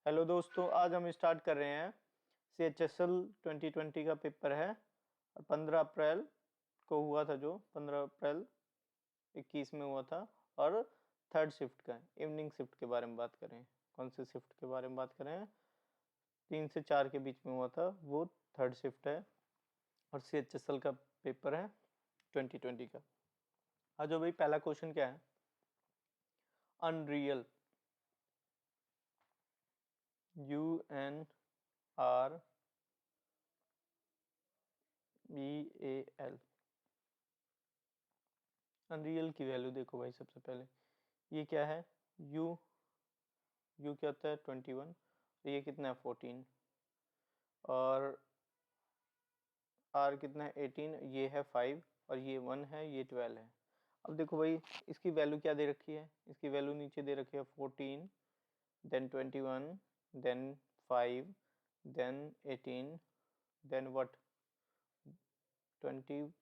Hello दोस्तों, आज हम स्टार्ट कर रहे हैं CHSL 2020 का पेपर है और 15 अप्रैल को हुआ था, जो 15 अप्रैल 21 में हुआ था। और थर्ड शिफ्ट का इवनिंग शिफ्ट के बारे में बात करें। कौन सी शिफ्ट के बारे में बात करें? 3 से 4 के बीच में हुआ था, वो थर्ड शिफ्ट है और CHSL का पेपर है 2020 का। आज भाई पहला क्वेश्चन क्या है? Unreal, UNREAL। अनरियल की वैल्यू देखो भाई। सबसे पहले ये क्या है? यू क्या होता है? 21। ये कितना है? 14। और आर कितना है? 18। ये है 5 और ये 1 है, ये 12 है। अब देखो भाई, इसकी वैल्यू क्या दे रखी है? इसकी वैल्यू नीचे दे रखी है 14, then 21, then 5, then 18, then what 21।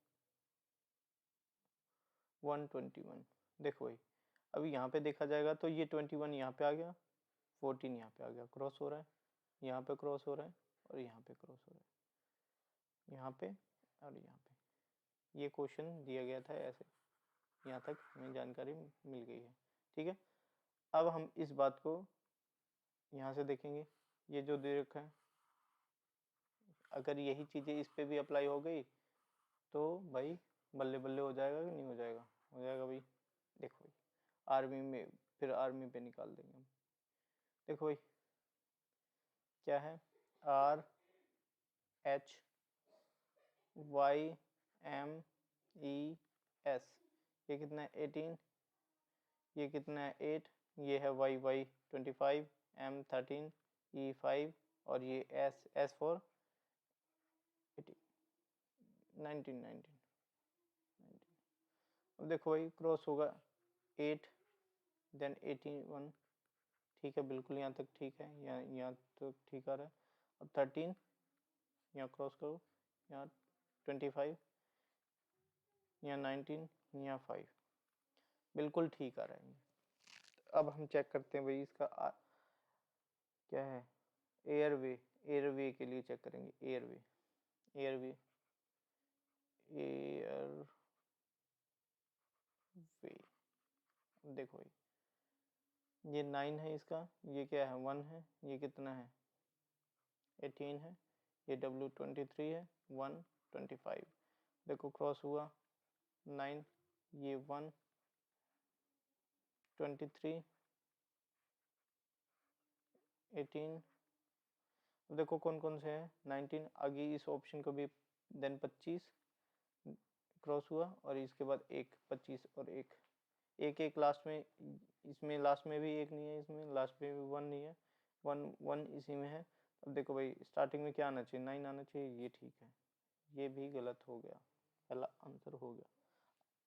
21 देखो भाई, अभी यहाँ पे देखा जाएगा तो ये 21 यहाँ पे आ गया, 14 यहाँ पे आ गया, क्रॉस हो रहा है, यहाँ पे क्रॉस हो रहा है और यहाँ पे क्रॉस हो रहा है, यहाँ पे और यहाँ पे। ये क्वेश्चन दिया गया था ऐसे, यहाँ तक हमें जानकारी मिल गई है। ठीक है, अब हम इस बात को यहाँ से देखेंगे। ये जो दे रखा है, अगर यही चीज़ें इस पे भी अप्लाई हो गई तो भाई बल्ले बल्ले हो जाएगा कि नहीं हो जाएगा? हो जाएगा भाई। देखो भाई, आर्मी में फिर आर्मी पे निकाल देंगे हम। देखो भाई क्या है? RHYMES। ये कितना है? 18। ये कितना है? 8। ये है YY 25, M 13, E 5 और ये S फॉर 19। अब देखो भाई, क्रॉस होगा 8 देन 81। ठीक है, बिल्कुल यहाँ तक ठीक है, यहाँ तक ठीक आ रहा है। अब 13 यहाँ क्रॉस करो, यहाँ 25, यहाँ 19, यहाँ 5, बिल्कुल ठीक आ रहा है। अब हम चेक करते हैं भाई इसका क्या है? एयरवे के लिए चेक करेंगे। एयरवे देखो भाई, ये 9 है इसका, ये क्या है? 1 है, ये कितना है? 18 है, ये W23 है, 1 25। देखो क्रॉस हुआ 9, ये 1 23 18। अब देखो कौन कौन से हैं? 19 आगे इस ऑप्शन को भी, देन 25 क्रॉस हुआ और इसके बाद एक 25 और एक एक एक लास्ट में। इसमें लास्ट में भी एक नहीं है, इसमें लास्ट में भी 1 नहीं है, 1 इसी में है। अब देखो भाई, स्टार्टिंग में क्या आना चाहिए? 9 आना चाहिए, ये ठीक है, ये भी गलत हो गया, पहला आंसर हो गया।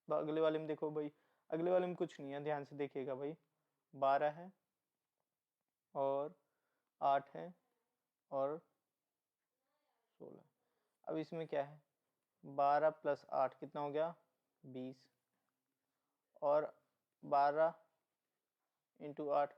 तो अगले वाले में देखो भाई, अगले वाले में कुछ नहीं है, ध्यान से देखिएगा भाई। 12 है और 8 है और 16। अब इसमें क्या है? 12 + 8 कितना हो गया? 20 और 12 × 8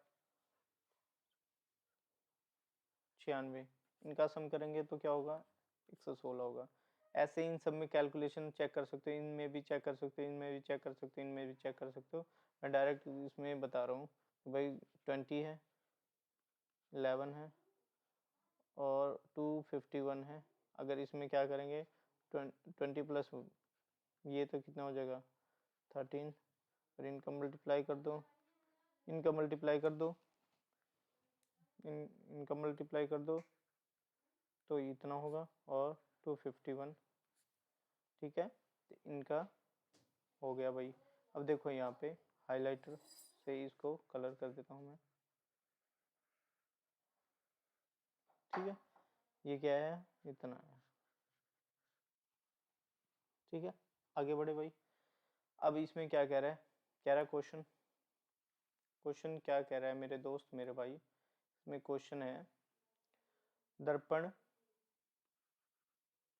96। इनका सम करेंगे तो क्या होगा? 116 होगा। ऐसे इन सब में कैलकुलेशन चेक कर सकते हो, इनमें भी चेक कर सकते हो, इनमें भी चेक कर सकते हो, इनमें भी चेक कर सकते हो। मैं डायरेक्ट इसमें बता रहा हूँ तो भाई 20 है, 11 है और 251 है। अगर इसमें क्या करेंगे? 20 प्लस ये तो कितना हो जाएगा? 13 और इनका मल्टीप्लाई कर दो, इनका मल्टीप्लाई कर दो, इनका मल्टीप्लाई कर दो तो इतना होगा और 251। ठीक है, तो इनका हो गया भाई। अब देखो यहाँ पे हाइलाइटर से इसको कलर कर देता हूँ मैं। ठीक है, ये क्या है? इतना है। ठीक है, आगे बढ़े भाई। अब इसमें क्या कह रहा है? कह रहा है क्वेश्चन क्या कह रहा है मेरे दोस्त, मेरे भाई? इसमें क्वेश्चन है, दर्पण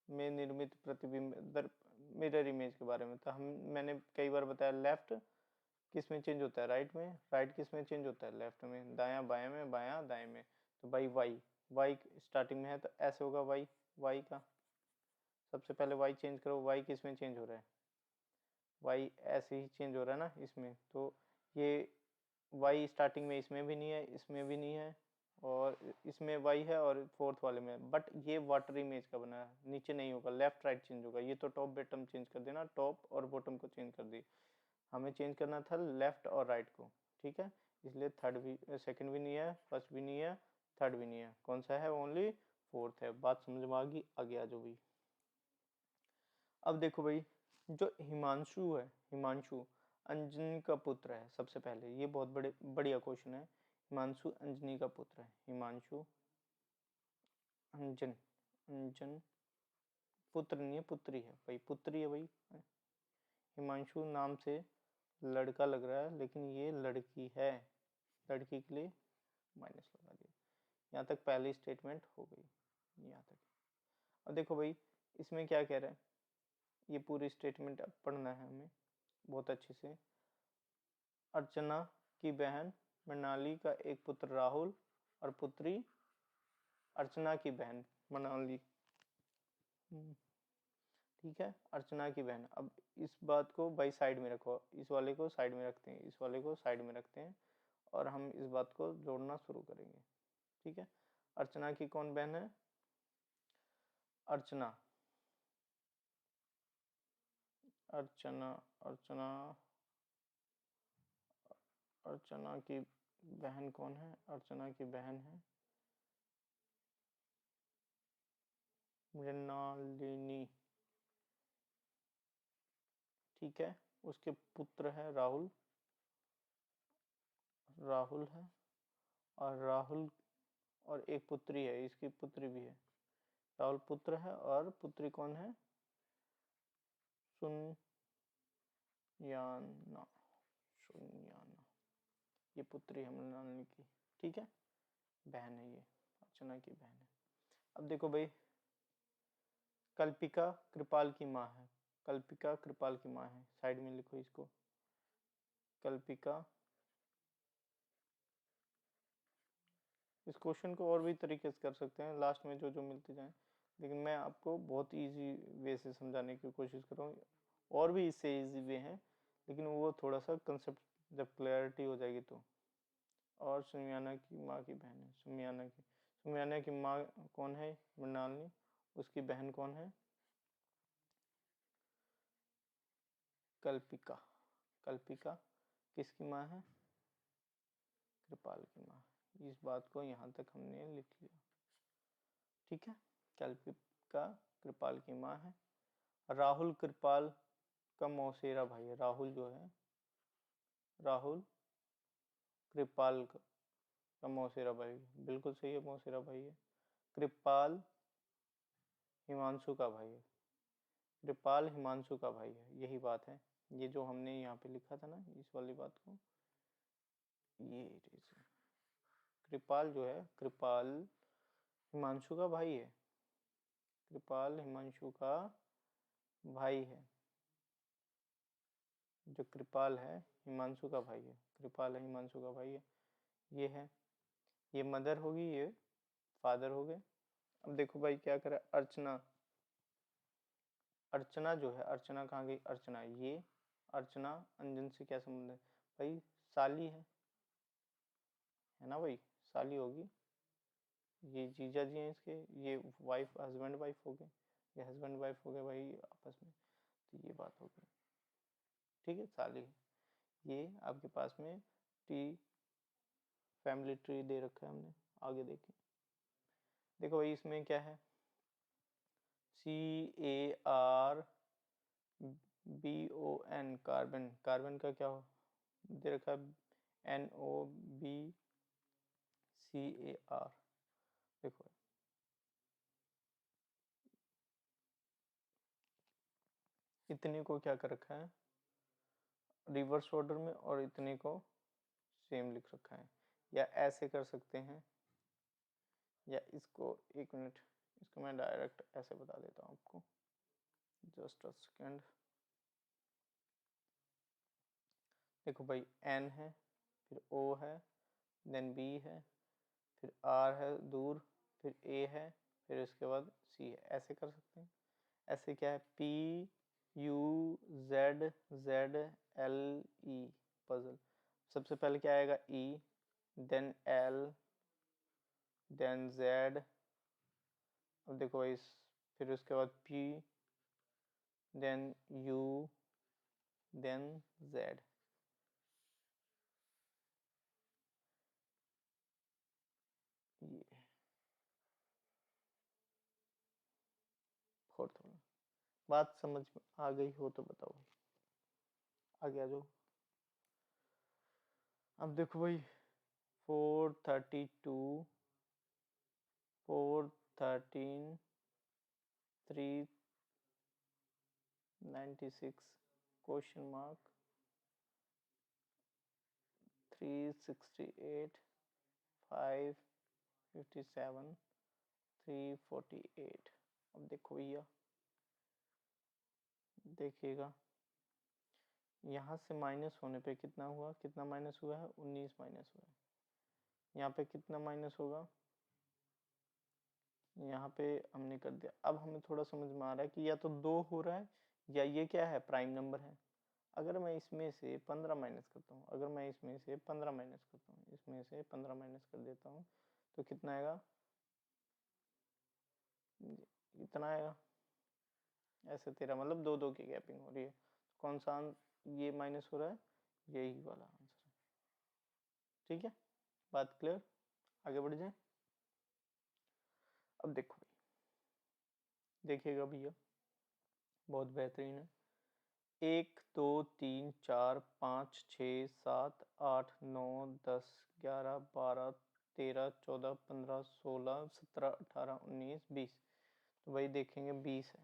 में निर्मित प्रतिबिंब मिरर इमेज के बारे में। तो मैंने कई बार बताया, लेफ्ट किस में चेंज होता है? राइट में। राइट किस में चेंज होता है? लेफ्ट में। दायां बायां में, बायां दाएं में। तो भाई वाई स्टार्टिंग में है तो ऐसे होगा वाई का, सबसे पहले वाई चेंज करो, वाई किस में चेंज हो रहा है, वाई ऐसे ही चेंज हो रहा है ना इसमें, तो ये वाई स्टार्टिंग में इसमें भी नहीं है, इसमें भी नहीं है, और इसमें वाई है और फोर्थ वाले में, बट ये वाटर इमेज का बना है, नीचे नहीं होगा, लेफ्ट राइट चेंज होगा। ये तो टॉप बॉटम चेंज कर देना, टॉप और बॉटम को चेंज कर दी, हमें चेंज करना था लेफ्ट और राइट को, ठीक है। इसलिए थर्ड भी, सेकंड भी नहीं है, फर्स्ट भी नहीं है, थर्ड भी नहीं है, कौन सा है, ओनली फोर्थ है। बात समझ में आ गई, आगे आ जाओ भाई। अब देखो भाई, जो हिमांशु है, हिमांशु अंजनी का पुत्र है, सबसे पहले ये बहुत बढ़िया क्वेश्चन है। हिमांशु अंजनी का पुत्र है, हिमांशु अंजन, अंजन पुत्र नहीं है, पुत्री है भाई, पुत्री है भाई। हिमांशु नाम से लड़का लग रहा है, लेकिन ये लड़की है, लड़की के लिए माइनस लगा दिया। यहाँ तक पहली स्टेटमेंट हो गई, यहाँ तक। अब देखो भाई, इसमें क्या कह रहा है, ये पूरी स्टेटमेंट अब पढ़ना है हमें बहुत अच्छे से। अर्चना की बहन मृणाली का एक पुत्र राहुल और पुत्री अर्चना की बहन मृणाली, ठीक है, अर्चना की बहन। अब इस बात को भाई साइड में रखो, इस वाले को साइड में रखते हैं, इस वाले को साइड में रखते हैं, और हम इस बात को जोड़ना शुरू करेंगे, ठीक है। अर्चना की कौन बहन है, अर्चना, अर्चना, अर्चना, अर्चना की बहन कौन है, अर्चना की बहन है मृणालिनी, ठीक है। उसके पुत्र है राहुल, राहुल है, और राहुल और एक पुत्री है, इसकी पुत्री भी है, राहुल पुत्र है और पुत्री कौन है, सुनयाना, सुनयाना, ये पुत्री है मृणालिनी की, ठीक है, बहन है, ये अर्चना की बहन है। अब देखो भाई, कल्पिका कृपाल की माँ है, कल्पिका कृपाल की माँ है, साइड में लिखो इसको, कल्पिका। इस क्वेश्चन को और भी तरीके से कर सकते हैं, लास्ट में जो जो मिलते जाएं, लेकिन मैं आपको बहुत इजी वे से समझाने की कोशिश कर रहा हूँ, और भी इससे इजी वे हैं, लेकिन वो थोड़ा सा कंसेप्ट जब क्लैरिटी हो जाएगी तो। और सुमियाना की माँ की बहन है, सुमियाना की माँ कौन है, मृणालिनी, उसकी बहन कौन है, कल्पिका, कल्पिका किसकी माँ है, कृपाल की माँ। इस बात को यहाँ तक हमने लिख लिया, ठीक है। कल्पिका कृपाल की माँ है। राहुल कृपाल का मौसेरा भाई है, राहुल जो है, राहुल कृपाल का मौसेरा भाई, बिल्कुल सही है, मौसेरा भाई है। कृपाल हिमांशु का भाई है, कृपाल हिमांशु का भाई है, यही बात है। ये जो हमने यहाँ पे लिखा था ना, इस वाली बात को, ये कृपाल जो है, कृपाल हिमांशु का भाई है, कृपाल हिमांशु का भाई है, जो कृपाल है हिमांशु का भाई है, कृपाल है हिमांशु का भाई है, ये है, ये मदर होगी, ये फादर हो गए। अब देखो भाई क्या करे, अर्चना, अर्चना जो है, अर्चना कहाँ गई, अर्चना, ये अर्चना अंजन से क्या संबंध है भाई, साली है ना भाई, साली होगी, ये जीजा जी हैं इसके, ये वाइफ, हस्बैंड वाइफ हो गए, ये हस्बैंड वाइफ हो गए भाई आपस में, तो ये बात हो गई, ठीक है, साली। ये आपके पास में टी फैमिली ट्री दे रखा है हमने, आगे देखें, देखो भाई इसमें क्या है, CARBON, कार्बन, कार्बन का क्या हो दे रखा है, NOBCAR, देखो इतने को क्या कर रखा है रिवर्स ऑर्डर में, और इतने को सेम लिख रखा है, या ऐसे कर सकते हैं, या इसको, एक मिनट, इसको मैं डायरेक्ट ऐसे बता देता हूँ आपको, जस्ट अ सेकेंड। देखो भाई N है, फिर O है, देन B है, फिर आर है दूर, फिर ए है, फिर उसके बाद सी है। ऐसे कर सकते हैं। ऐसे क्या है, P U Z Z L E, puzzle. सबसे पहले क्या आएगा, E, then L, then Z. अब देखो भाई, फिर उसके बाद P, then U, then Z. ये फोर्थ वाला। बात समझ में आ गई हो तो बताओ, आगे आ जाओ। अब देखो भाई, 432, 413, 396 क्वेश्चन मार्क, 368, 557, 348। अब देखो भैया, देखिएगा यहाँ से माइनस होने पे कितना हुआ, कितना माइनस हुआ है, 19 माइनस हुआ है। यहाँ पे कितना माइनस होगा, यहाँ पे हमने कर दिया। अब हमें थोड़ा समझ में आ रहा है कि या तो 2 हो रहा है, या ये क्या है, प्राइम नंबर है। अगर मैं इसमें से 15 माइनस करता हूँ, अगर मैं इसमें से 15 माइनस करता हूँ, इसमें से 15 माइनस कर देता हूँ, तो कितना आएगा, इतना आएगा। ऐसे तेरा मतलब 2 2 की गैपिंग हो रही है। कौन सा ये माइनस हो रहा है, यही वाला आंसर है। ठीक है, बात क्लियर, आगे बढ़ जाए। अब देखो भाई, देखिएगा भैया, बहुत बेहतरीन है। 1 2 3 4 5 6 7 8 9 10 11 12 13 14 15 16 17 18 19 20। तो भाई देखेंगे 20 है।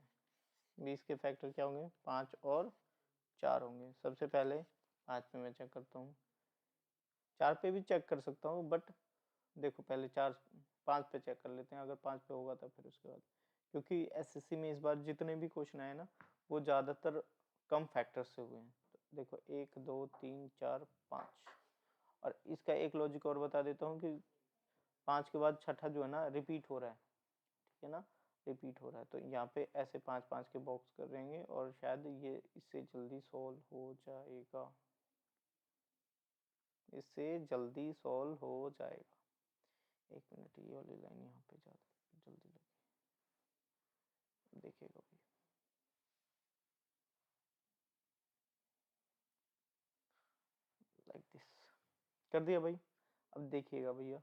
20 के फैक्टर क्या होंगे, 5 और 4 होंगे। सबसे पहले 5 पे मैं चेक करता हूँ, 4 पे भी चेक कर सकता हूँ, बट देखो पहले 5 पे चेक कर लेते हैं। अगर 5 पे होगा तो फिर उसके बाद, क्योंकि एसएससी में इस बार जितने भी क्वेश्चन आए ना, वो ज़्यादातर कम फैक्टर से हुए हैं। तो देखो 1 2 3 4 5, और इसका एक लॉजिक और बता देता हूँ कि 5 के बाद छठा जो है ना, रिपीट हो रहा है। ठीक है ना, रिपीट हो रहा है। तो यहाँ पे ऐसे 5 5 के बॉक्स कर देंगे, और शायद ये इससे जल्दी सॉल्व हो जाएगा, इससे जल्दी सॉल्व हो जाएगा। 1 मिनट, ये वाली लाइन यहाँ पे ज़्यादा जल्दी लगी, देखिएगा भाई। लाइक दिस कर दिया भाई। अब देखिएगा भैया,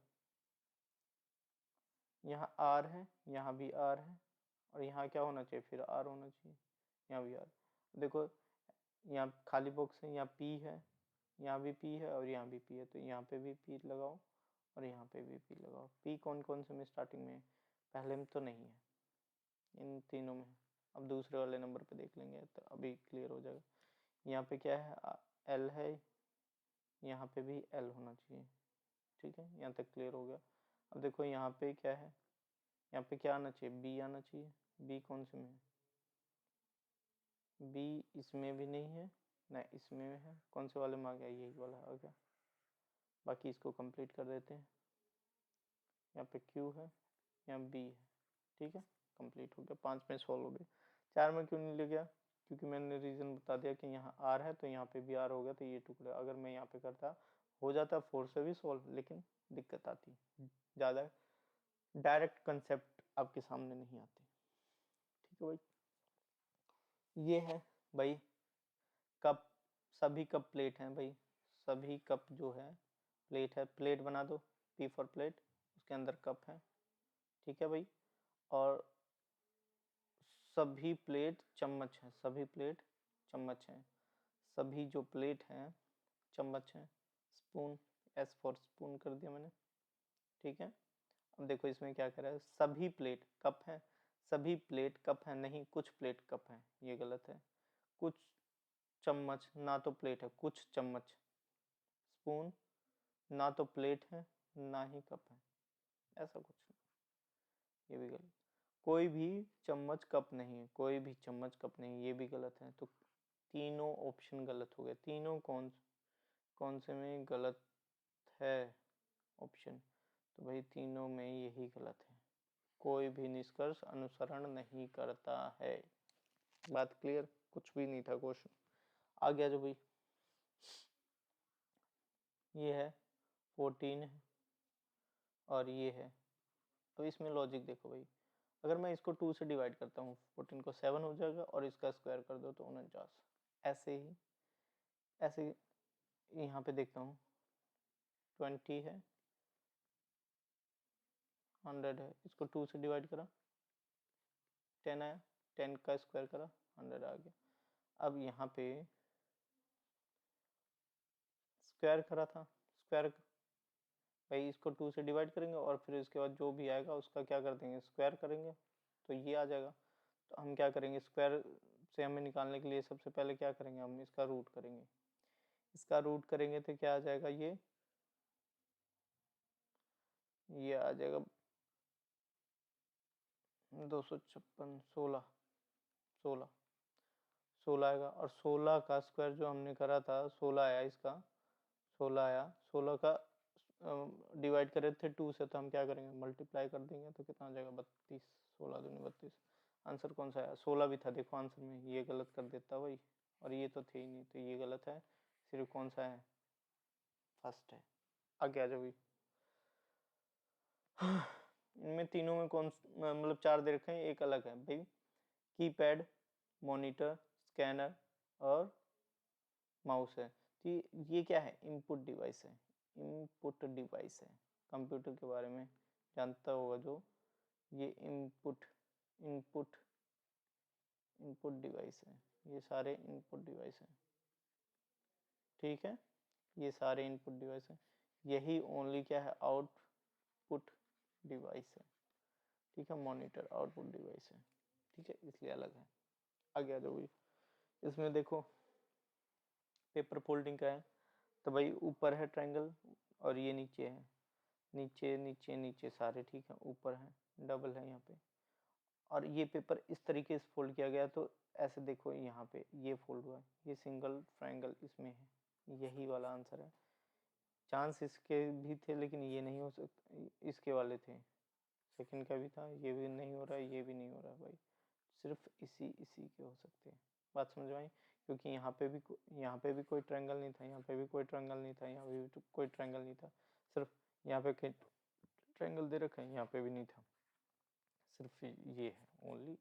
यहाँ आर है, यहाँ भी आर है, और यहाँ क्या होना चाहिए, फिर आर होना चाहिए, यहाँ भी आर। देखो यहाँ खाली बॉक्स है, यहाँ पी है, यहाँ भी पी है, और यहाँ भी पी है। तो यहाँ पे भी पी लगाओ, और यहाँ पे भी पी लगाओ। पी कौन कौन से में स्टार्टिंग में, पहले में तो नहीं है, इन तीनों में। अब दूसरे वाले नंबर पे देख लेंगे तो अभी क्लियर हो जाएगा। यहाँ पे क्या है, एल है, यहाँ पे भी एल होना चाहिए। ठीक है, यहाँ तक क्लियर हो गया। अब देखो यहाँ पे क्या है, यहाँ पे क्या आना चाहिए, बी आना चाहिए। बी कौन से में है, बी इसमें भी नहीं है, ना इसमें है। कौन से वाले में आ गया, यही वाला आ गया। बाकी इसको कंप्लीट कर देते हैं। यहाँ पे क्यू है, यहाँ बी है। ठीक है, कंप्लीट हो गया। 5 में सॉल्व हो गया। 4 में क्यों नहीं ले गया, क्योंकि मैंने रीज़न बता दिया कि यहाँ आर है, तो यहाँ पे भी आर हो गया, तो ये टुकड़े अगर मैं यहाँ पे करता, हो जाता 4 से भी सॉल्व, लेकिन दिक्कत आती, ज़्यादा डायरेक्ट कंसेप्ट आपके सामने नहीं आते। ठीक है भाई, ये है भाई कप। सभी कप प्लेट हैं भाई, सभी कप जो है प्लेट है। प्लेट बना दो, पी फॉर प्लेट, उसके अंदर कप है। ठीक है भाई, और सभी प्लेट चम्मच हैं, सभी प्लेट चम्मच हैं। सभी जो प्लेट हैं चम्मच हैं। स्पून, एस फॉर स्पून कर दिया मैंने। ठीक है, अब देखो इसमें क्या करा है, सभी प्लेट कप है, सभी प्लेट कप है नहीं, कुछ प्लेट कप है, ये गलत है। कुछ चम्मच, ना तो प्लेट है, कुछ चम्मच। स्पून, ना तो प्लेट है ना ही कप है, ऐसा कुछ नहीं, ये भी गलत। कोई भी चम्मच कप नहीं है, कोई भी चम्मच कप नहीं, ये भी गलत है। तो तीनों ऑप्शन गलत हो गए। तीनों कौन कौन से में गलत है ऑप्शन, तो भाई तीनों में यही गलत है, कोई भी निष्कर्ष अनुसरण नहीं करता है। बात क्लियर? कुछ भी नहीं था क्वेश्चन। आ गया जो भाई, ये है 14 है और ये है। तो इसमें लॉजिक देखो भाई, अगर मैं इसको 2 से डिवाइड करता हूँ 14 को 7 हो जाएगा और इसका स्क्वायर कर दो तो 49। ऐसे ही यहाँ पे देखता हूँ 20 है, 100 है, इसको 2 से डिवाइड करा 10 आया, 10 का स्क्वायर करा 100 आ गया। अब यहाँ पे स्क्वायर करा था, स्क्वायर भाई इसको 2 से डिवाइड करेंगे और फिर इसके बाद जो भी आएगा उसका क्या कर देंगे, स्क्वायर करेंगे, तो ये आ जाएगा। तो हम क्या करेंगे, स्क्वायर से हमें निकालने के लिए सबसे पहले क्या करेंगे, हम इसका रूट करेंगे। इसका रूट करेंगे तो क्या आ जाएगा, ये आ जाएगा 256, 16 आएगा। और 16 का स्क्वायर जो हमने करा था 16 आया, इसका 16 आया। 16 का डिवाइड करे थे 2 से, तो हम क्या करेंगे, मल्टीप्लाई कर देंगे तो कितना आ जाएगा 32। 16 दूनी 32। आंसर कौन सा आया, 16 भी था देखो आंसर में, ये गलत कर देता भाई, और ये तो थे ही नहीं, तो ये गलत है। सिर्फ कौन सा है, फर्स्ट है। आगे आ जाओ भाई। इनमें तीनों में कौन, मतलब 4 दे रखे हैं, एक अलग है भाई, कीपैड, मॉनिटर, स्कैनर और माउस है। तो ये क्या है, इनपुट डिवाइस है, इनपुट डिवाइस है। कंप्यूटर के बारे में जानता होगा जो, ये इनपुट इनपुट इनपुट डिवाइस है, ये सारे इनपुट डिवाइस हैं, ठीक है, ये सारे इनपुट डिवाइस हैं। यही ओनली क्या है, आउटपुट डिवाइस है, ठीक है, मॉनिटर आउटपुट डिवाइस है, ठीक है, इसलिए अलग है। आगे आ जाओ भाई, इसमें देखो पेपर फोल्डिंग का है, तो भाई ऊपर है ट्रायंगल और ये नीचे है, नीचे नीचे नीचे सारे, ठीक है, ऊपर है, डबल है यहाँ पे। और ये पेपर इस तरीके से फोल्ड किया गया, तो ऐसे देखो यहाँ पे ये फोल्ड हुआ है, ये सिंगल ट्रायंगल इसमें है, यही वाला आंसर है। चांस इसके भी थे लेकिन ये नहीं हो सकता, इसके वाले थे, सेकंड का भी था, ये भी नहीं हो रहा है, ये भी नहीं हो रहा है भाई, सिर्फ इसी के हो सकते हैं। बात समझ में आई? क्योंकि यहाँ पे भी कोई ट्रायंगल नहीं था, यहाँ पे भी कोई ट्रायंगल नहीं था, यहाँ पे भी कोई ट्रायंगल नहीं था, सिर्फ यहाँ पे ट्रायंगल दे रखा है, यहाँ पे भी नहीं था, सिर्फ ये है ओनली।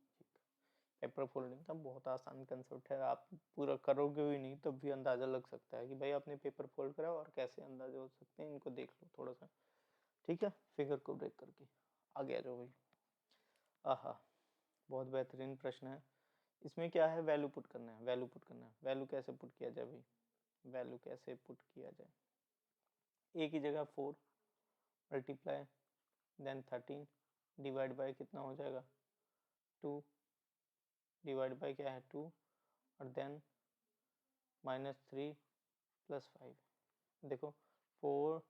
पेपर फोल्डिंग का बहुत आसान कंसेप्ट है, आप पूरा करोगे भी नहीं तो भी अंदाज़ा लग सकता है कि भाई आपने पेपर फोल्ड करा, और कैसे अंदाजे हो सकते हैं इनको देख लो थोड़ा सा, ठीक है, फिगर को ब्रेक करके। आगे आ जाओ भाई। आहा, बहुत बेहतरीन प्रश्न है। इसमें क्या है, वैल्यू पुट करना है, वैल्यू पुट करना है। वैल्यू कैसे पुट किया जाए भाई, वैल्यू कैसे पुट किया जाए, ए की जगह 4 मल्टीप्लाई देन 13 डिवाइड बाय कितना हो जाएगा 2, डिवाइड बाय क्या है 2, और देन -3 + 5। देखो 4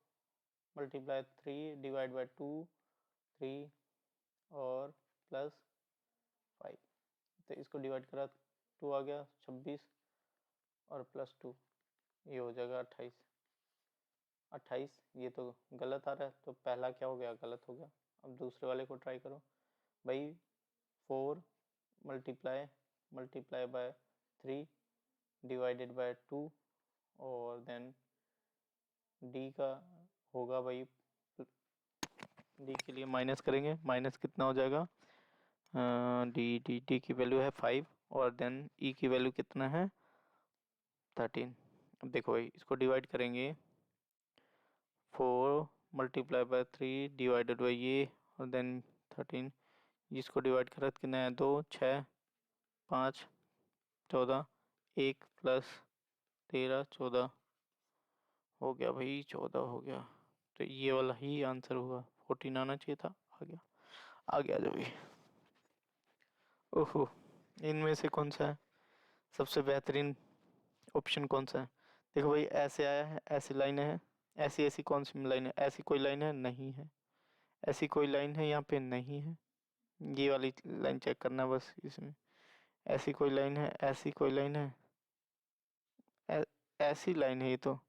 मल्टीप्लाई 3 डिवाइड बाय 2 3 और +5, तो इसको डिवाइड करा 2 आ गया 26 और +2 ये हो जाएगा 28। 28 ये तो गलत आ रहा है, तो पहला क्या हो गया, गलत हो गया। अब दूसरे वाले को ट्राई करो भाई, 4 मल्टीप्लाई बाय 3 डिवाइडेड बाय 2 और देन डी का होगा भाई, डी के लिए माइनस करेंगे, माइनस कितना हो जाएगा, डी की वैल्यू है 5 और देन ई की वैल्यू कितना है 13। अब देखो भाई इसको डिवाइड करेंगे, 4 मल्टीप्लाई बाय 3 डिवाइडेड बाई ये और देन 13, जिसको डिवाइड करा तो कितना है 2 6 5 14, 1 + 13 14 हो गया भाई, 14 हो गया, तो ये वाला ही आंसर हुआ, 14 आना चाहिए था, आ गया। आगे आ जाओ भाई। ओहो, इनमें से कौन सा है सबसे बेहतरीन ऑप्शन, कौन सा है? देखो भाई ऐसे आया है, ऐसी लाइन है, ऐसी ऐसी कौन सी लाइन है, ऐसी कोई लाइन है नहीं है, ऐसी कोई लाइन है यहाँ पे नहीं है, ये वाली लाइन चेक करना बस इसमें, ऐसी कोई लाइन है, ऐसी कोई लाइन है, ऐसी लाइन है ये तो,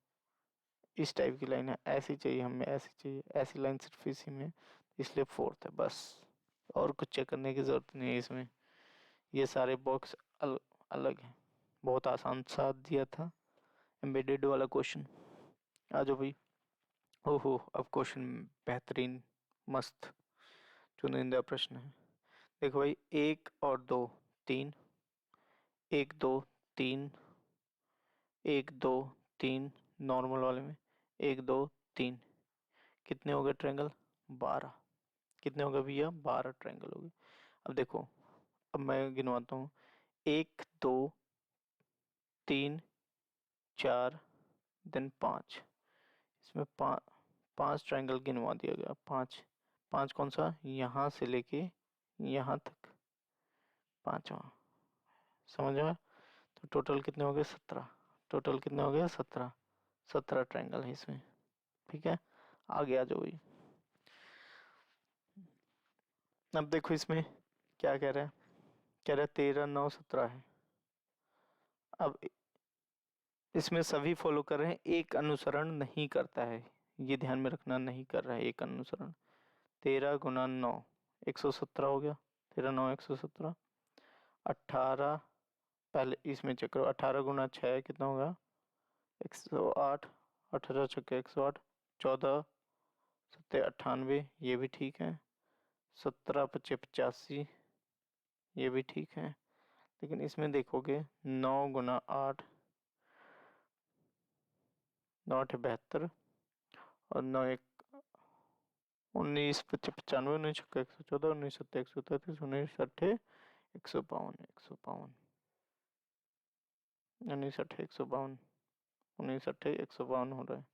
इस टाइप की लाइन है, ऐसी चाहिए हमें, ऐसी चाहिए, ऐसी लाइन सिर्फ इसी में, इसलिए 4th है बस। और कुछ चेक करने की ज़रूरत नहीं है इसमें। ये सारे बॉक्स अलग हैं। बहुत आसान सा दिया था एम्बेडेड वाला क्वेश्चन। आ जाओ भाई। ओहो, अब क्वेश्चन बेहतरीन, मस्त चुनिंदा प्रश्न है। देखो भाई, 1 और 2 3, 1 2 3, 1 2 3, नॉर्मल वाले में 1 2 3, कितने हो गए ट्रायंगल? 12। कितने हो गए भैया? 12 ट्रायंगल हो गए। अब देखो, अब मैं गिनवाता हूँ, 1 2 3 4 देन 5। इसमें 5 ट्रायंगल गिनवा दिया गया। 5 5 कौन सा? यहाँ से लेके यहाँ तक, 5वां। समझ में? तो टोटल कितने हो गए? 17। टोटल कितने हो गए? 17। 17 ट्रायंगल है इसमें। ठीक है, आगे आ जाओ भाई। अब देखो इसमें क्या कह रहा है। कह रहा है 13 9 17 है। अब इसमें सभी फॉलो कर रहे हैं, एक अनुसरण नहीं करता है। ये ध्यान में रखना, नहीं कर रहा है एक अनुसरण। 13 गुना 9 117 हो गया। 13 9 117। 18, पहले इसमें चेक करो, 18 गुना 6 कितना होगा? 108। 18 छक्के 108। 14 सत्ते 98, ये भी ठीक है। 17 पच्चे 85, ये भी ठीक है। लेकिन इसमें देखोगे 9 गुना 8, 9 8 72, और 9 1 19 पच्चे 95, 19 छक्का 114, 19 सत्ते 133, 19 अट्ठे 152, 152, 19 अट्ठे 152, 19 अट्ठे 152 हो रहा है।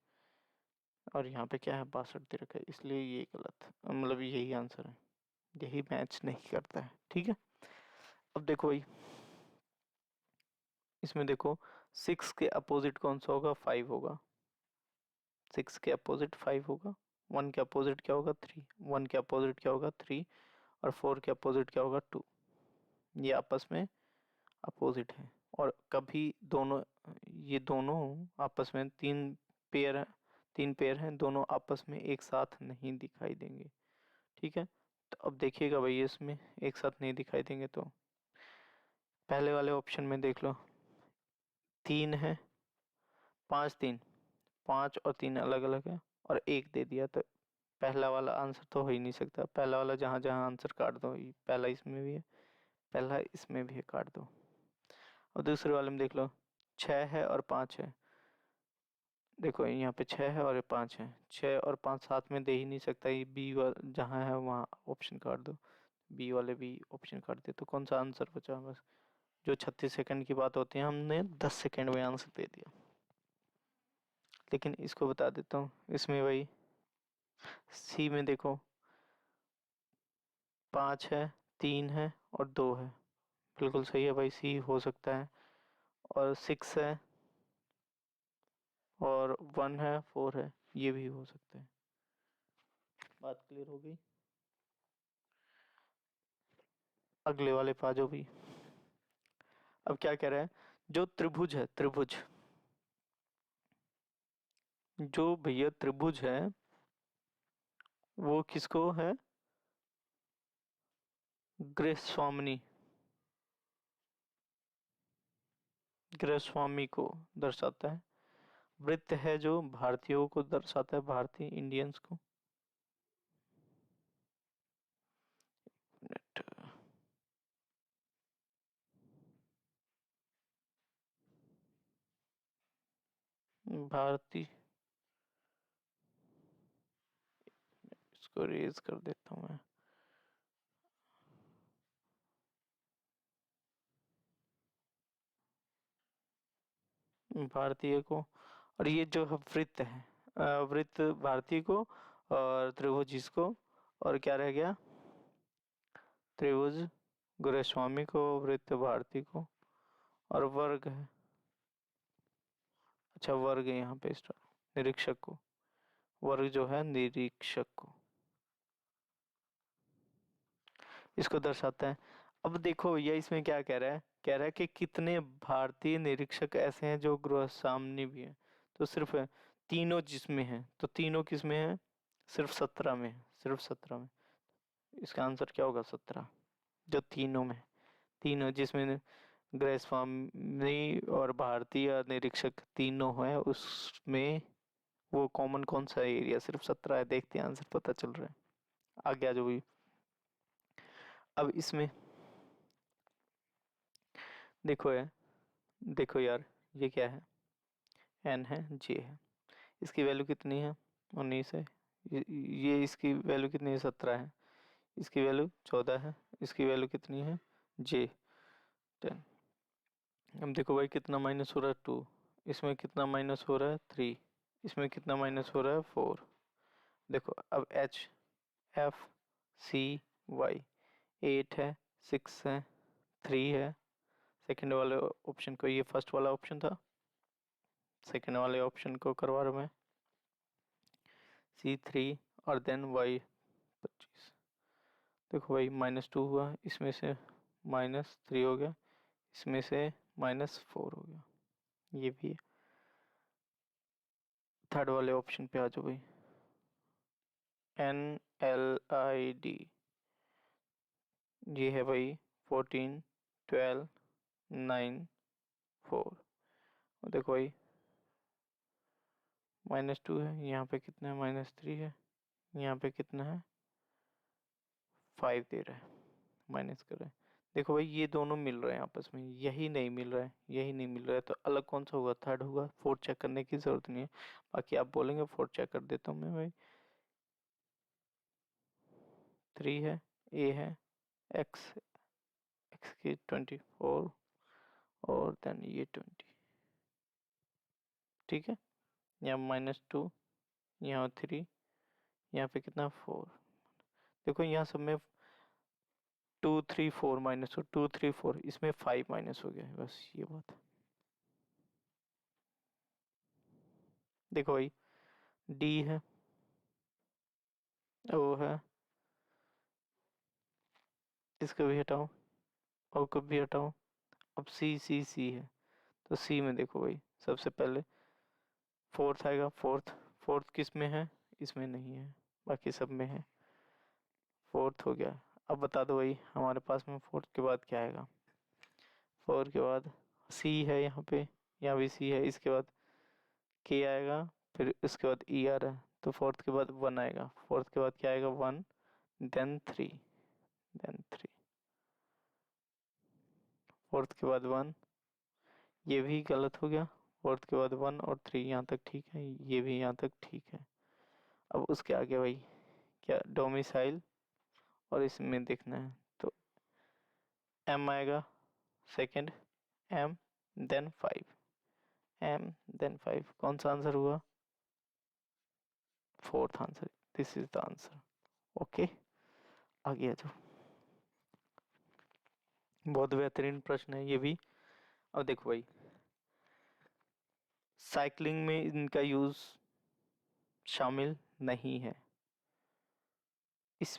और यहाँ पे क्या है? 62 दे रखा है, इसलिए ये गलत, मतलब यही आंसर है, यही मैच नहीं करता है। ठीक है, अब देखो भाई, इसमें देखो 6 के अपोजिट कौन सा होगा? 5 होगा। 6 के अपोजिट 5 होगा। 1 के अपोजिट क्या होगा? 3। 1 के अपोजिट क्या होगा? 3। और 4 के अपोजिट क्या होगा? 2। ये आपस में अपोजिट है, और कभी दोनों, ये दोनों आपस में पेयर है, 3 पेयर हैं, दोनों आपस में एक साथ नहीं दिखाई देंगे। ठीक है, तो अब देखिएगा भाई, इसमें एक साथ नहीं दिखाई देंगे, तो पहले वाले ऑप्शन में देख लो, 3 है, 5 3, 5 और 3 अलग अलग है, और 1 दे दिया, तो पहला वाला आंसर तो हो ही नहीं सकता। पहला वाला जहाँ जहाँ आंसर काट दो, पहला इसमें भी है, पहला इसमें भी है, काट दो। और दूसरे वाले में देख लो, 6 है और 5 है। देखो यहाँ पे 6 है और ये 5 है, 6 और 5 साथ में दे ही नहीं सकता, ये बी वाला जहाँ है वहाँ ऑप्शन काट दो, बी वाले भी ऑप्शन काट दे, तो कौन सा आंसर बचा? बस जो 36 सेकंड की बात होती है, हमने 10 सेकंड में आंसर दे दिया। लेकिन इसको बता देता हूँ, इसमें भाई सी में देखो, 5 है, 3 है और 2 है, बिल्कुल सही है भाई, सी हो सकता है। और 6 है और 1 है, 4 है, ये भी हो सकता है। बात क्लियर हो गई? अगले वाले पे आ जाओ भी। अब क्या कह रहा है? जो त्रिभुज है, त्रिभुज, जो भैया त्रिभुज है, वो किसको है? गृहस्वामिनी, गृहस्वामी को दर्शाता है। वृत्त है जो भारतीयों को दर्शाता है, भारतीय इंडियंस को। मिनट। भारतीय, इसको रेज कर देता हूँ मैं। भारतीय को, और ये जो है वृत्त है, वृत्त भारतीय को, और त्रिभुज इसको, और क्या रह गया? त्रिभुज गृहस्वामी को, वृत्त भारती को, और वर्ग है, अच्छा वर्ग है यहाँ पे निरीक्षक को, वर्ग जो है निरीक्षक को, इसको दर्शाता है। अब देखो भैया, इसमें क्या कह रहा है? कह रहा है कि कितने भारतीय निरीक्षक ऐसे हैं जो गृहस्वामी भी हैं? तो सिर्फ तीनों जिसमें है, तो तीनों किस में है? सिर्फ 17 में है, सिर्फ 17 में। इसका आंसर क्या होगा? 17। जो तीनों में, तीनों जिसमें गृहस्वामी और भारतीय निरीक्षक तीनों है, उसमें वो कॉमन कौन सा एरिया सिर्फ 17 है? देखते हैं, आंसर पता चल रहा है। आगे आ जाओ भाई। अब इसमें देखो है, देखो यार, ये क्या है? एन है, जे है। इसकी वैल्यू कितनी है? 19 है। ये इसकी वैल्यू कितनी है? 17 है। इसकी वैल्यू 14 है। इसकी वैल्यू कितनी है? जे 10। अब देखो भाई, कितना माइनस हो रहा है? 2। इसमें कितना माइनस हो रहा है? 3। इसमें कितना माइनस हो रहा है? 4। देखो अब एच, एफ, सी, वाई, 8 है, 6 है, 3 है। सेकंड वाले ऑप्शन को, ये फर्स्ट वाला ऑप्शन था, सेकंड वाले ऑप्शन को करवा रहा हूँ मैं। C3 और देन वाई 25। देखो भाई, -2 हुआ, इसमें से -3 हो गया, इसमें से -4 हो गया। ये भी है। थर्ड वाले ऑप्शन पे आ जाओ भाई। NLID, ये है भाई 14, 12, 9, 4। और देखो भाई, -2 है, यहाँ पे कितना है? -3 है, यहाँ पे कितना है? 5 दे रहा है, माइनस कर रहा है। देखो भाई, ये दोनों मिल रहे हैं आपस में, यही नहीं मिल रहा है, यही नहीं मिल रहा है, तो अलग कौन सा होगा? थर्ड होगा। फोर्थ चेक करने की जरूरत नहीं है, बाकी आप बोलेंगे फोर्थ चेक कर देता हूँ मैं भाई। 3 है, ए है, एक्स, एक्स की 24 और देन ये 20। ठीक है, यहाँ -2, यहाँ 3, यहाँ पे कितना? 4। देखो यहाँ सब में 2 3 4 माइनस हो, 2 3 4, इसमें 5 माइनस हो गया है, बस ये बात है। देखो भाई, डी है, ओ है, इसको भी हटाओ, ओ को भी हटाओ। अब सी सी सी है, तो सी में देखो भाई, सबसे पहले फोर्थ आएगा। फोर्थ, फोर्थ किस में है? इसमें नहीं है, बाकी सब में है। फोर्थ हो गया। अब बता दो भाई, हमारे पास में फोर्थ के बाद क्या आएगा? फोर्थ के बाद सी है, यहाँ पे, यहाँ भी सी है, इसके बाद के आएगा, फिर इसके बाद ई आ रहा है, तो फोर्थ के बाद 1 आएगा। फोर्थ के बाद क्या आएगा? 1, देन 3, देन 3। फोर्थ के बाद 1, ये भी गलत हो गया। फोर्थ के बाद 1 और 3, यहाँ तक ठीक है, ये भी यहाँ तक ठीक है। अब उसके आगे भाई क्या? डोमिसाइल, और इसमें देखना है, तो एम आएगा second, M then 5, M then 5। कौन सा आंसर हुआ? Fourth answer, this is the answer. Okay, आगे आ जाओ। बहुत बेहतरीन प्रश्न है ये भी। अब देखो भाई, साइकिलिंग में इनका यूज शामिल नहीं है। इस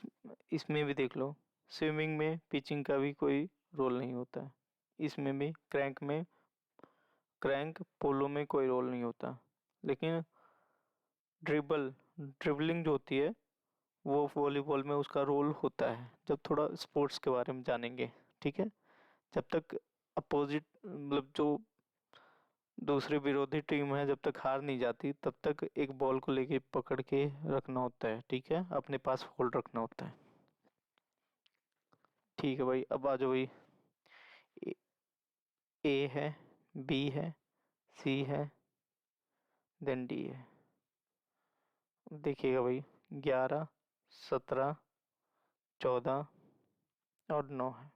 इसमें भी देख लो, स्विमिंग में पिचिंग का भी कोई रोल नहीं होता है। इसमें भी क्रैंक पोलो में कोई रोल नहीं होता। लेकिन ड्रिबलिंग जो होती है, वो वॉलीबॉल में उसका रोल होता है, जब थोड़ा स्पोर्ट्स के बारे में जानेंगे। ठीक है, जब तक अपोजिट, मतलब जो दूसरी विरोधी टीम है, जब तक हार नहीं जाती, तब तक एक बॉल को लेके पकड़ के रखना होता है। ठीक है, अपने पास होल्ड रखना होता है। ठीक है भाई, अब आ जाओ भाई। ए है, बी है, सी है, देन डी है। देखिएगा भाई, 11, 17, 14 और 9 है।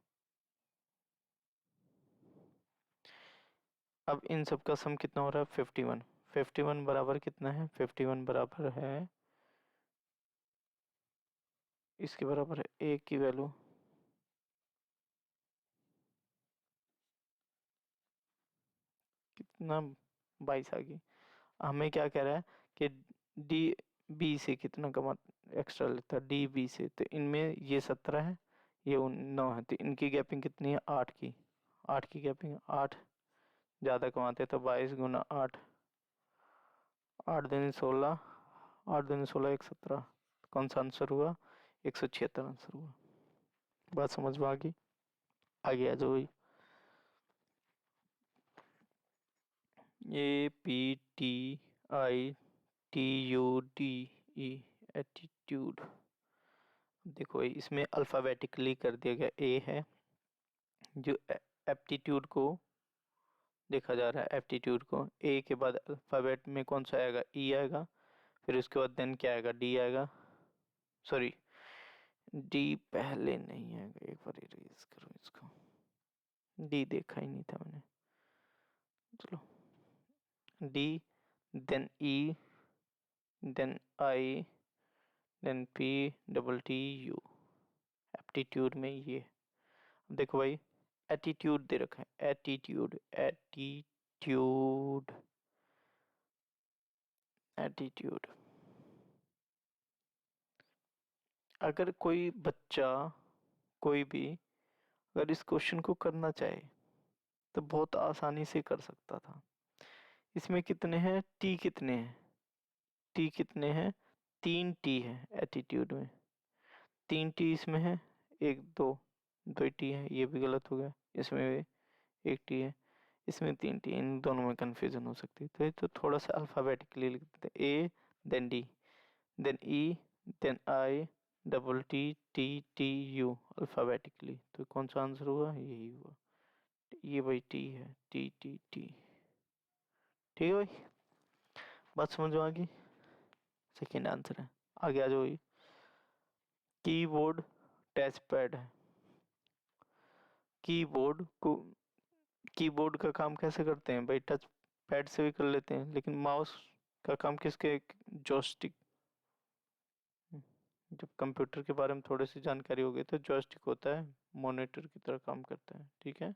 अब इन सब का सम कितना हो रहा है? 51। 51 बराबर कितना है? 51 बराबर है, इसके बराबर है ए की वैल्यू कितना? 22 आ गई। हमें क्या कह रहा है कि डी बी से कितना कमा एक्स्ट्रा लेता है? डी बी से, तो इनमें ये 17 है, ये 9 है, तो इनकी गैपिंग कितनी है? 8 की। 8 की गैपिंग, 8 ज़्यादा कमाते, तो 22 गुना 8, 8 दूनी 16, 8 दूनी 16 एक 17, कौन सा आंसर हुआ? 176 आंसर हुआ। बात समझ में आ गई? आगे आ जाओ। APTITUDE attitude. देखो इसमें अल्फ़ाबेटिकली कर दिया गया। ए है जो एप्टीट्यूड को देखा जा रहा है, एप्टीट्यूड को ए के बाद अल्फ़ाबेट में कौन सा आएगा? ई आएगा, फिर उसके बाद देन क्या आएगा? डी आएगा, सॉरी डी पहले नहीं आएगा, एक बार इरेज करो इसको, डी देखा ही नहीं था मैंने, चलो D, then E, then I, then P double T U, aptitude में ये। देखो भाई एटीट्यूड दे रखा है, एटीट्यूड एटीट्यूड एटीट्यूड। अगर कोई बच्चा कोई भी अगर इस क्वेश्चन को करना चाहे तो बहुत आसानी से कर सकता था। इसमें कितने हैं? टी कितने हैं? टी कितने हैं? 3 टी है एटीट्यूड में, 3 टी इसमें है, एक दो टी है, ये भी गलत हो गया, इसमें भी 1 टी है, इसमें 3 टी, इन दोनों में कंफ्यूजन हो सकती है। तो ये तो थोड़ा सा अल्फ़ाबेटिकली लिख देते हैं, A then D then E then I double T T T U, alphabetically. तो कौन सा आंसर हुआ? यही हुआ, ये भाई टी है, टी टी टी। ठीक है भाई, बात समझ में आ गई? सेकेंड आंसर है। आगे आ जाओ। कीबोर्ड टच पैड है। कीबोर्ड का काम कैसे करते हैं भाई? टच पैड से भी कर लेते हैं, लेकिन माउस का काम किसके? जॉयस्टिक। जब कंप्यूटर के बारे में थोड़ी सी जानकारी होगी तो जॉयस्टिक होता है, मॉनिटर की तरह काम करता है, ठीक है,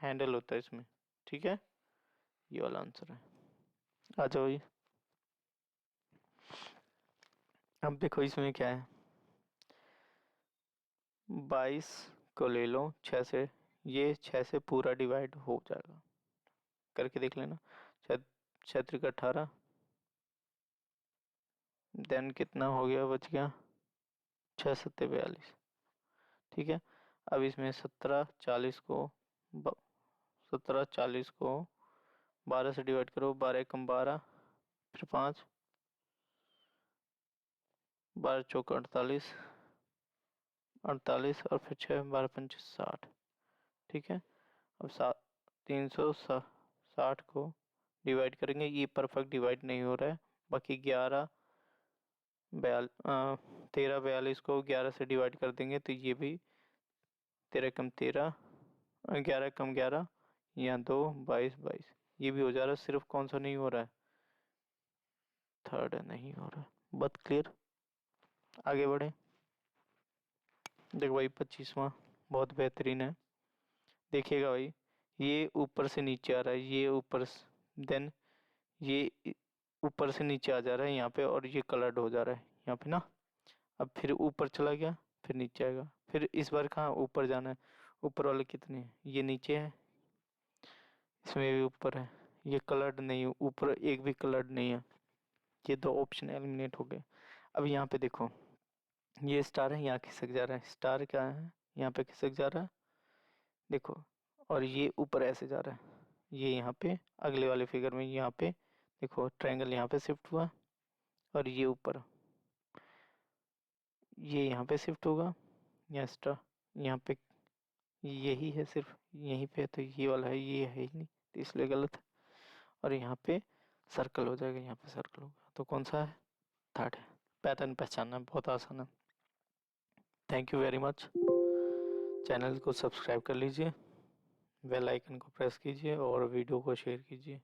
हैंडल होता है इसमें, ठीक है, ये वाला आंसर है। आ जाओ ये, अब देखो इसमें क्या है, 22 को ले लो 6 से, ये 6 से पूरा डिवाइड हो जाएगा, करके देख लेना। 6 त्रिक 18, देन कितना हो गया? बच गया 6 सत्ते 42, ठीक है। अब इसमें 17 40 को 12 से डिवाइड करो, 12 कम 12, फिर 5, 12 चौक 48, 48 और फिर 6, 12 पंच 60, ठीक है। अब 360 को डिवाइड करेंगे, ये परफेक्ट डिवाइड नहीं हो रहा है, बाकी 13 42 को 11 से डिवाइड कर देंगे तो ये भी 13 कम 13, 11 कम 11, यहाँ 2, 22 22, ये भी हो जा रहा है। सिर्फ कौन सा नहीं हो रहा है? थर्ड नहीं हो रहा है। बात क्लियर? आगे बढ़े। देखो भाई 25वां बहुत बेहतरीन है, देखिएगा भाई, ये ऊपर से नीचे आ रहा है, ये ऊपर देन ये ऊपर से नीचे आ जा रहा है यहाँ पे, और ये कलर्ड हो जा रहा है यहाँ पे ना। अब फिर ऊपर चला गया, फिर नीचे आएगा, फिर इस बार कहाँ ऊपर जाना है? ऊपर वाले कितने हैं? ये नीचे है, इसमें भी ऊपर है, ये कलर्ड नहीं, ऊपर एक भी कलर्ड नहीं है, ये 2 ऑप्शन एलिमिनेट हो गए। अब यहाँ पे देखो, ये स्टार है, यहाँ खिसक जा रहा है, स्टार क्या है? यहाँ पे खिसक जा रहा है, देखो, और ये ऊपर ऐसे जा रहा है, ये यहाँ पे अगले वाले फिगर में यहाँ पे देखो ट्रायंगल यहाँ पे शिफ्ट हुआ, और ये ऊपर ये यहाँ पे शिफ्ट होगा, यहाँ स्टार यहाँ पे यही है, सिर्फ यहीं पे, तो ये वाला है, ये है ही नहीं, तो इसलिए गलत है। और यहाँ पे सर्कल हो जाएगा, यहाँ पे सर्कल होगा, तो कौन सा है? थर्ड है। पैटर्न पहचानना बहुत आसान है। Thank you very much. Channel को सब्सक्राइब कर लीजिए, बेल आइकन को प्रेस कीजिए और वीडियो को शेयर कीजिए।